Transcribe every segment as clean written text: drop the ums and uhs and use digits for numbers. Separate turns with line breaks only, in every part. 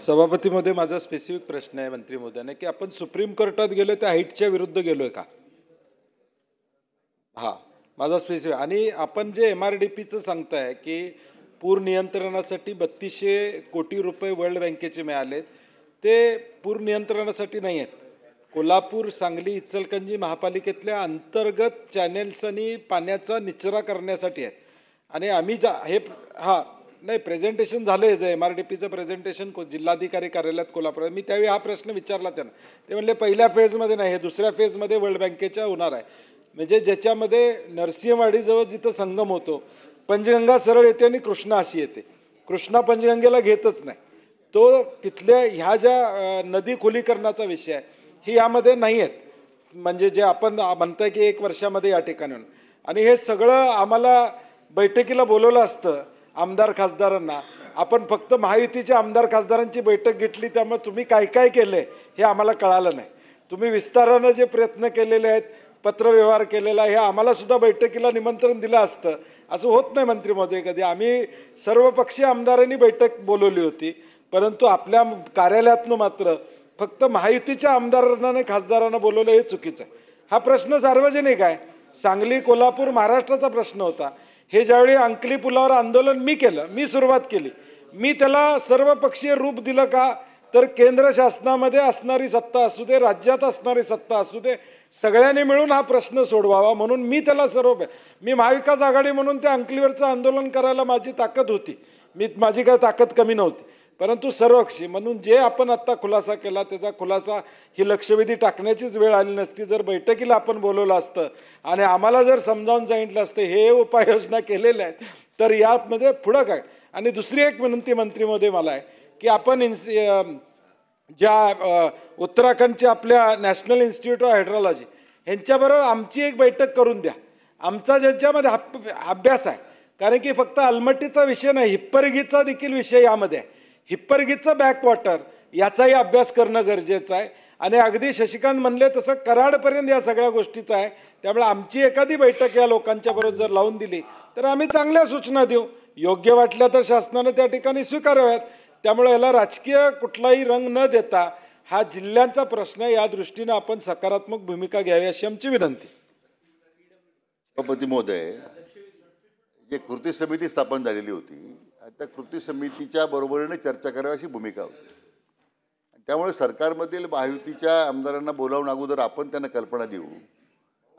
सभापती महोदय, माझा स्पेसिफिक प्रश्न आहे मंत्री महोदयांना की आपण सुप्रीम कोर्टात गेलो त्या हाईटच्या विरुद्ध गेलोय का? हा माझा स्पेसिफिक. आणि आपण जे MRDPचं सांगताय की पूर नियंत्रणासाठी 3200 कोटी रुपये वर्ल्ड बँकेचे मिळाले, ते पूर नियंत्रणासाठी नाही आहेत. कोल्हापूर, सांगली, इचलकरंजी महापालिकेतल्या अंतर्गत चॅनेल्स आणि पाण्याचा निचरा करण्यासाठी आहेत. आणि आम्ही हे नाही, प्रेझेंटेशन झालं आहे. जे MRDPचं प्रेझेंटेशन जिल्हाधिकारी कार्यालयात कोल्हापूर, मी त्यावेळी हा प्रश्न विचारला त्यांना. ते म्हणले पहिल्या फेजमध्ये नाही, हे दुसऱ्या फेजमध्ये वर्ल्ड बँकेच्या होणार आहे. म्हणजे ज्याच्यामध्ये नरसिंहवाडीजवळ जिथं संगम होतो, पंचगंगा सरळ येते आणि कृष्णा अशी येते. कृष्णा पंचगंगेला घेतच नाही. तो तिथल्या ह्या ज्या नदी खोलीकरणाचा विषय आहे, ही यामध्ये नाही आहेत. म्हणजे जे आपण म्हणताय की 1 वर्षामध्ये या ठिकाणी. आणि हे सगळं आम्हाला बैठकीला बोलवलं असतं आमदार खासदारांना. आपण फक्त महायुतीच्या आमदार खासदारांची बैठक घेतली, त्यामुळे तुम्ही काय काय केलंय हे आम्हाला कळालं नाही. तुम्ही विस्तारानं जे प्रयत्न केलेले आहेत, पत्रव्यवहार केलेला आहे, हे आम्हाला सुद्धा बैठकीला निमंत्रण दिलं असतं. असं होत नाही मंत्री महोदय कधी. आम्ही सर्वपक्षीय आमदारांनी बैठक बोलवली होती, परंतु आपल्या कार्यालयातनं मात्र फक्त महायुतीच्या आमदारांना आणि खासदारांना बोलवलं, हे चुकीचं आहे. हा प्रश्न सार्वजनिक आहे. सांगली, कोल्हापूर महाराष्ट्राचा प्रश्न होता. हे ज्यावेळी अंकली पुलावर आंदोलन मी केलं, मी सुरुवात केली, मी त्याला सर्वपक्षीय रूप दिलं का? तर केंद्र शासनामध्ये असणारी सत्ता असू दे, राज्यात असणारी सत्ता असू दे, सगळ्यांनी मिळून हा प्रश्न सोडवावा म्हणून मी त्याला मी महाविकास आघाडी म्हणून त्या अंकलीवरचं आंदोलन करायला माझी ताकद होती. माझी काय ताकद कमी नव्हती. परंतु सर्वपक्षी म्हणून जे आपण आत्ता खुलासा केला, त्याचा खुलासा ही लक्षवेधी टाकण्याचीच वेळ आली नसती जर बैठकीला आपण बोलवलं असतं आणि आम्हाला जर समजावून सांगितलं असतं हे उपाययोजना केलेल्या आहेत, तर यामध्ये पुढं काय. आणि दुसरी एक विनंती मंत्री महोदय मला आहे की आपण ज्या उत्तराखंडच्या आपल्या नॅशनल इन्स्टिट्यूट ऑफ हायड्रोलॉजी ह्यांच्याबरोबर आमची एक बैठक करून द्या. आमचा ज्याच्यामध्ये अभ्यास आहे, कारण की फक्त अलमट्टीचा विषय नाही, हिप्परगीचा देखील विषय यामध्ये आहे. हिप्परगीचं बॅकवॉटर याचाही अभ्यास करणं गरजेचं आहे. आणि अगदी शशिकांत म्हणले तसं कराडपर्यंत या सगळ्या गोष्टीचं आहे. त्यामुळे आमची एखादी बैठक या लोकांच्या बरोबर जर लावून दिली तर आम्ही चांगल्या सूचना देऊ. योग्य वाटल्या तर शासनानं त्या ठिकाणी स्वीकाराव्यात. त्यामुळे याला राजकीय कुठलाही रंग न देता हा जिल्ह्यांचा प्रश्न आहे, या दृष्टीनं आपण सकारात्मक भूमिका घ्यावी अशी आमची विनंती.
सभापती महोदय, जे कृती समिती स्थापन झालेली होती, त्या कृती समितीच्या बरोबरीने चर्चा करावी अशी भूमिका होती. त्यामुळे सरकारमधील महायुतीच्या आमदारांना बोलावून अगोदर आपण त्यांना कल्पना देऊ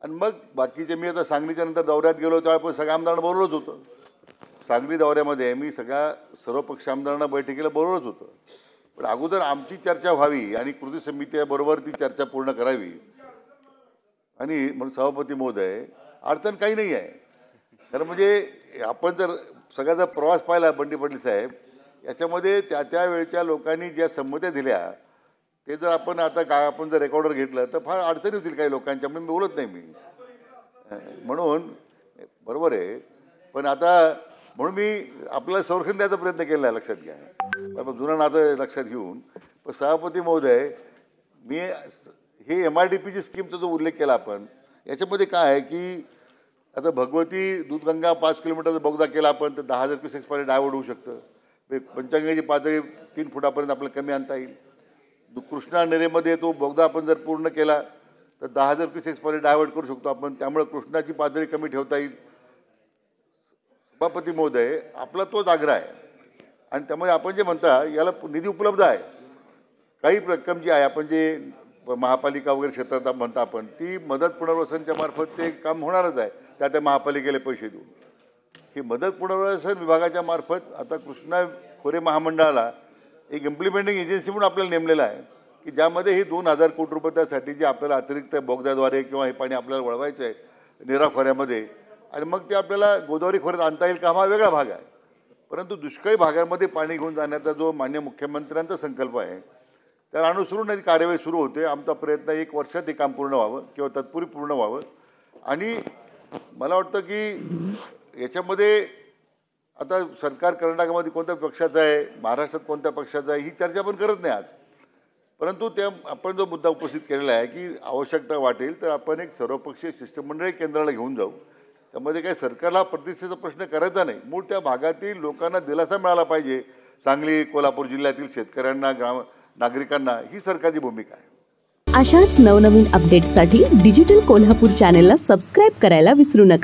आणि मग बाकीचे. मी आता सांगलीच्या नंतर दौऱ्यात गेलो तेव्हा आपण सगळ्या आमदारांना बोलवलंच होतं. सांगली दौऱ्यामध्ये मी सर्व पक्ष आमदारांना बैठकीला बोलवलंच होतं. पण अगोदर आमची चर्चा व्हावी आणि कृती समितीबरोबर ती चर्चा पूर्ण करावी. आणि म्हणून सभापती महोदय, अडचण काही नाही आहे. कारण म्हणजे आपण जर सगळ्याचा प्रवास पाहिला बंडी पाटील साहेब, याच्यामध्ये त्या वेळच्या लोकांनी ज्या संमत्या दिल्या ते जर आपण आता आपण जर रेकॉर्डर घेतलं तर फार अडचणी होतील काही लोकांच्या. म्हणून बोलत नाही मी, म्हणून बरोबर आहे. पण आता म्हणून मी आपल्याला संरक्षण द्यायचा प्रयत्न केला आहे, लक्षात घ्या. जुनं नातं लक्षात घेऊन. पण सभापती महोदय, मी हे MRDPची स्कीमचा जो उल्लेख केला आपण, याच्यामध्ये काय आहे की आता भगवती दूधगंगा 5 किलोमीटरचा बोगदा केला आपण तर 10,000 क्युसेक्स पाणी डायव्हर्ट होऊ शकतं. पंचगंगेची पातळी 3 फुटापर्यंत आपल्याला कमी आणता येईल. कृष्णा नदीमध्ये तो बोगदा आपण जर पूर्ण केला तर 10,000 क्युसेक्स पाणी डायव्हर्ट करू शकतो आपण. त्यामुळे कृष्णाची पातळी कमी ठेवता येईल. सभापती महोदय, आपला तोच आग्रह आहे. आणि त्यामुळे आपण जे म्हणता याला निधी उपलब्ध आहे. काही रक्कम जी आहे, आपण जे महापालिका वगैरे क्षेत्रात म्हणता आपण, ती मदत पुनर्वसनच्या मार्फत ते काम होणारच आहे. त्या महापालिकेला पैसे देऊन ही मदत पुनर्वसन विभागाच्या मार्फत आता कृष्णा खोरे महामंडळाला एक इम्प्लिमेंटिंग एजन्सी म्हणून आपल्याला नेमलेलं आहे की ज्यामध्ये हे 2,000 कोटी रुपये त्यासाठी जे आपल्याला अतिरिक्त बोगद्याद्वारे किंवा हे पाणी आपल्याला वळवायचं आहे नीरा खोऱ्यामध्ये, आणि मग ते आपल्याला गोदावरी खोऱ्यात आणता येईल का, हा वेगळा भाग आहे. परंतु दुष्काळी भागांमध्ये पाणी घेऊन जाण्याचा जो माननीय मुख्यमंत्र्यांचा संकल्प आहे त्याला अनुसरून कार्यवाही सुरू होते. आमचा प्रयत्न 1 वर्षात हे काम पूर्ण व्हावं किंवा तत्पूर्वी पूर्ण व्हावं. आणि मला वाटतं की याच्यामध्ये आता सरकार कर्नाटकामध्ये कोणत्या पक्षाचं आहे, महाराष्ट्रात कोणत्या पक्षाचं आहे, ही चर्चा आपण करत नाही आज. परंतु त्या आपण जो मुद्दा उपस्थित केलेला आहे की आवश्यकता वाटेल तर आपण एक सर्वपक्षीय शिष्टमंडळ केंद्राला घेऊन जाऊ. त्यामध्ये काही सरकारला प्रतिष्ठेचा प्रश्न करायचा नाही. मूळ त्या भागातील लोकांना दिलासा मिळाला पाहिजे. सांगली कोल्हापूर जिल्ह्यातील शेतकऱ्यांना नागरिकांना ही सरकारची भूमिका आहे.
अशाच नवनवीन अपडेट्ससाठी डिजिटल कोल्हापूर चॅनेलला सबस्क्राईब करायला विसरू नका.